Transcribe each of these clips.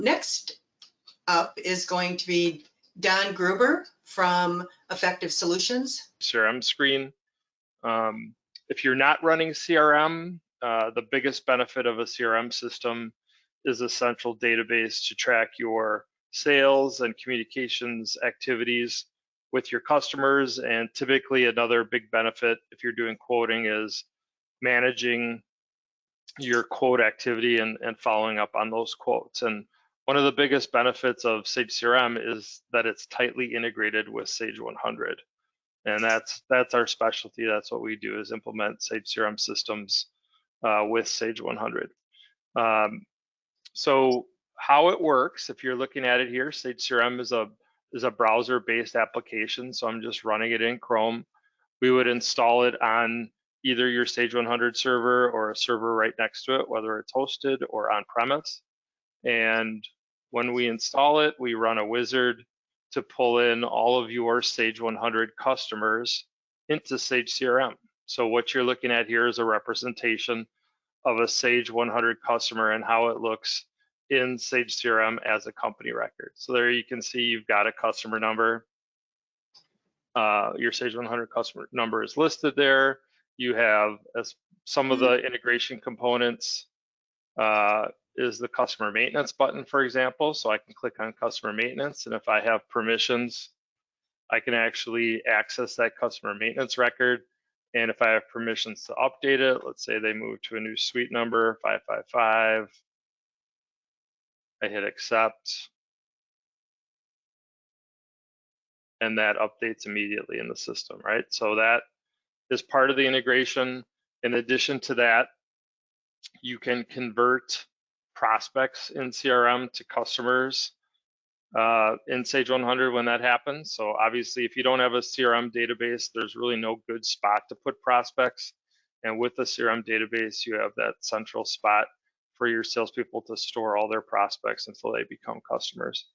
Next up is going to be Don Gruber from Effective Solutions. CRM screen. If you're not running CRM, the biggest benefit of a CRM system is a central database to track your sales and communications activities with your customers. And typically another big benefit if you're doing quoting is managing your quote activity and following up on those quotes. And one of the biggest benefits of Sage CRM is that it's tightly integrated with Sage 100. And that's our specialty. That's what we do, is implement Sage CRM systems with Sage 100. So how it works, if you're looking at it here, Sage CRM is a browser-based application. So I'm just running it in Chrome. We would install it on either your Sage 100 server or a server right next to it, whether it's hosted or on-premise. And when we install it, we run a wizard to pull in all of your Sage 100 customers into Sage CRM. So what you're looking at here is a representation of a Sage 100 customer and how it looks in Sage CRM as a company record. So there you can see you've got a customer number. Your Sage 100 customer number is listed there. You have some of the integration components is the customer maintenance button, for example. So I can click on customer maintenance, and if I have permissions, I can actually access that customer maintenance record. And if I have permissions to update it, let's say they move to a new suite number, 555, I hit accept, and that updates immediately in the system, right? So that is part of the integration. In addition to that, you can convert prospects in CRM to customers in Sage 100 when that happens. So obviously, if you don't have a CRM database, there's really no good spot to put prospects. And with the CRM database, you have that central spot for your salespeople to store all their prospects until they become customers.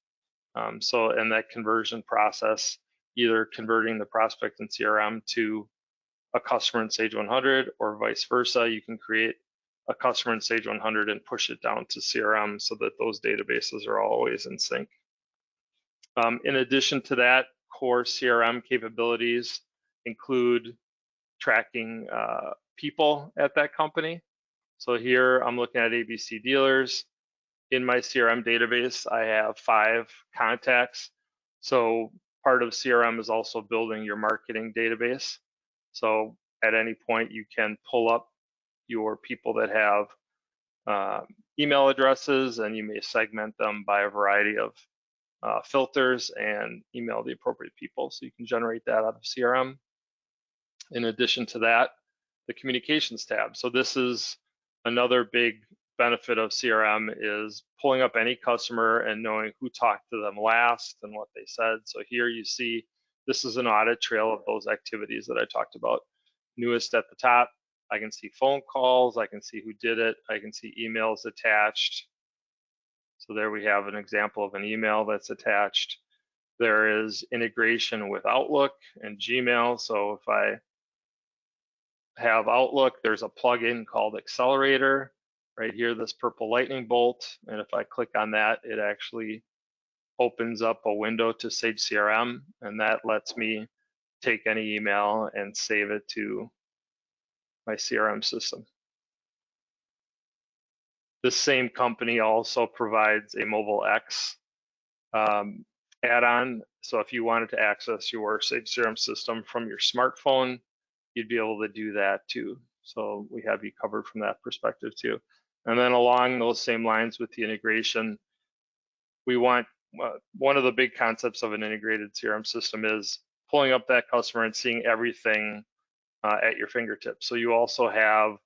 So in that conversion process, either converting the prospect in CRM to a customer in Sage 100 or vice versa, you can create a customer in Sage 100 and push it down to CRM so that those databases are always in sync. In addition to that, core CRM capabilities include tracking people at that company. So here I'm looking at ABC dealers. In my CRM database, I have 5 contacts. So part of CRM is also building your marketing database. So at any point, you can pull up your people that have email addresses, and you may segment them by a variety of filters and email the appropriate people. So you can generate that out of CRM. In addition to that, the communications tab. So this is another big benefit of CRM, is pulling up any customer and knowing who talked to them last and what they said. So here you see, this is an audit trail of those activities that I talked about. Newest at the top, I can see phone calls, I can see who did it, I can see emails attached. So there we have an example of an email that's attached. There is integration with Outlook and Gmail. So if I have Outlook, there's a plugin called Accelerator right here, this purple lightning bolt. And if I click on that, it actually opens up a window to Sage CRM, and that lets me take any email and save it to my CRM system. This same company also provides a Mobile X add-on. So if you wanted to access your Sage CRM system from your smartphone, you'd be able to do that too. So we have you covered from that perspective too. And then along those same lines with the integration, we want, one of the big concepts of an integrated CRM system is pulling up that customer and seeing everything at your fingertips. So you also have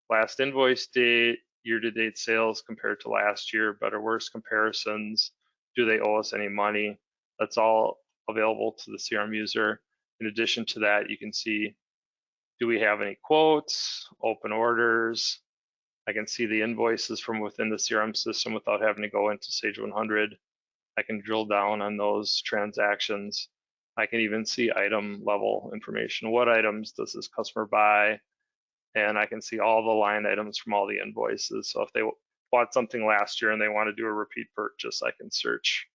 last invoice date, year-to-date sales compared to last year, better worse comparisons, do they owe us any money? That's all available to the CRM user. In addition to that, you can see, do we have any quotes, open orders? I can see the invoices from within the CRM system without having to go into Sage 100. I can drill down on those transactions. I can even see item level information. What items does this customer buy? And I can see all the line items from all the invoices. So if they bought something last year and they want to do a repeat purchase, I can search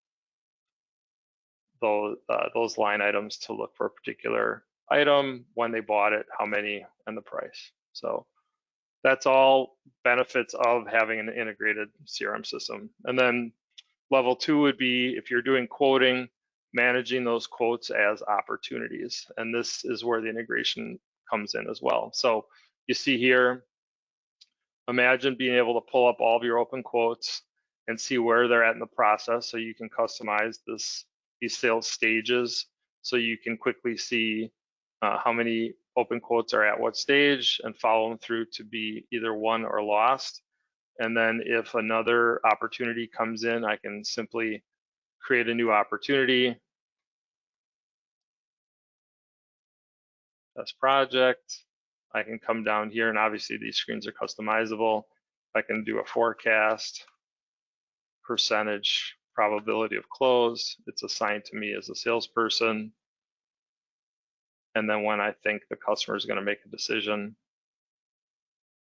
those line items to look for a particular item, when they bought it, how many, and the price. So that's all benefits of having an integrated CRM system. And then level 2 would be if you're doing quoting, managing those quotes as opportunities. And this is where the integration comes in as well. So you see here, imagine being able to pull up all of your open quotes and see where they're at in the process, so you can customize these sales stages, so you can quickly see how many open quotes are at what stage and follow them through to be either won or lost. And then if another opportunity comes in, I can simply create a new opportunity, test project. I can come down here, and obviously these screens are customizable. I can do a forecast, percentage, probability of close. It's assigned to me as a salesperson. And then when I think the customer is going to make a decision.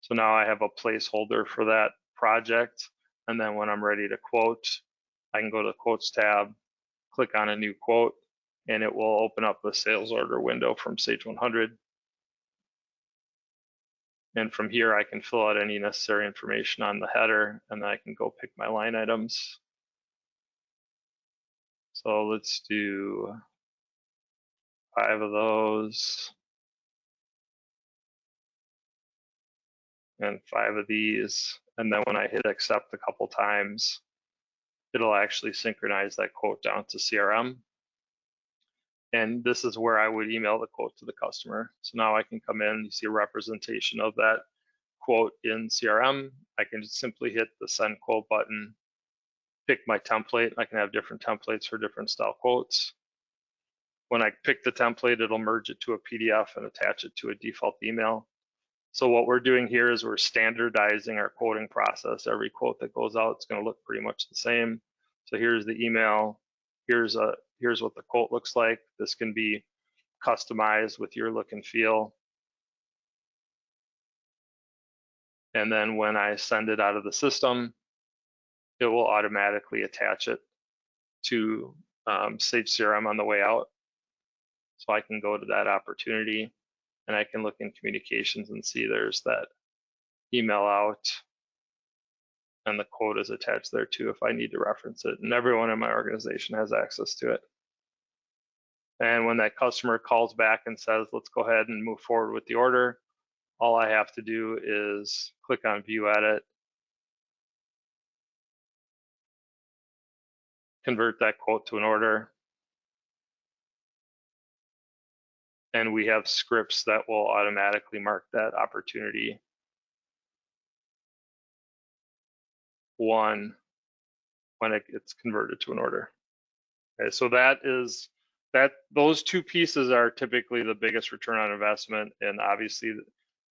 So now I have a placeholder for that project. And then when I'm ready to quote, I can go to the quotes tab, click on a new quote, and it will open up a sales order window from Sage 100. And from here, I can fill out any necessary information on the header, and then I can go pick my line items. So let's do 5 of those and 5 of these. And then when I hit accept a couple times, it'll actually synchronize that quote down to CRM. And this is where I would email the quote to the customer. So now I can come in, you see a representation of that quote in CRM. I can just simply hit the send quote button, pick my template. I can have different templates for different style quotes. When I pick the template, it'll merge it to a PDF and attach it to a default email. So what we're doing here is we're standardizing our quoting process. Every quote that goes out is going to look pretty much the same. So here's the email. Here's what the quote looks like. This can be customized with your look and feel. And then when I send it out of the system, it will automatically attach it to Sage CRM on the way out. So I can go to that opportunity and I can look in communications and see there's that email out and the quote is attached there too if I need to reference it. And everyone in my organization has access to it. And when that customer calls back and says, let's go ahead and move forward with the order, all I have to do is click on View Edit, convert that quote to an order, and we have scripts that will automatically mark that opportunity won when it gets converted to an order. Okay, so those two pieces are typically the biggest return on investment, and obviously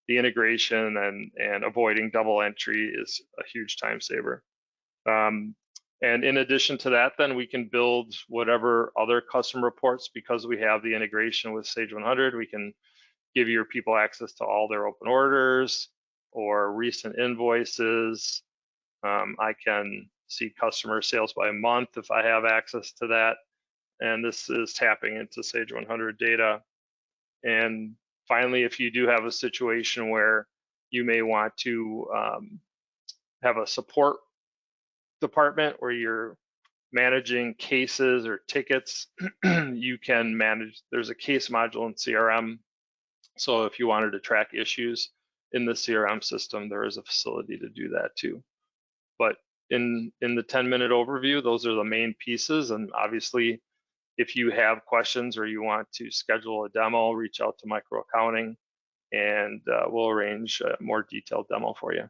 the integration and avoiding double entry is a huge time saver. And in addition to that, then we can build whatever other custom reports, because we have the integration with Sage 100. We can give your people access to all their open orders or recent invoices. I can see customer sales by month if I have access to that. And this is tapping into Sage 100 data. And finally, if you do have a situation where you may want to have a support department where you're managing cases or tickets, you can manage, there's a case module in CRM. So if you wanted to track issues in the CRM system, there is a facility to do that too. But in the 10-minute overview, those are the main pieces. And obviously, if you have questions or you want to schedule a demo, reach out to MicroAccounting and we'll arrange a more detailed demo for you.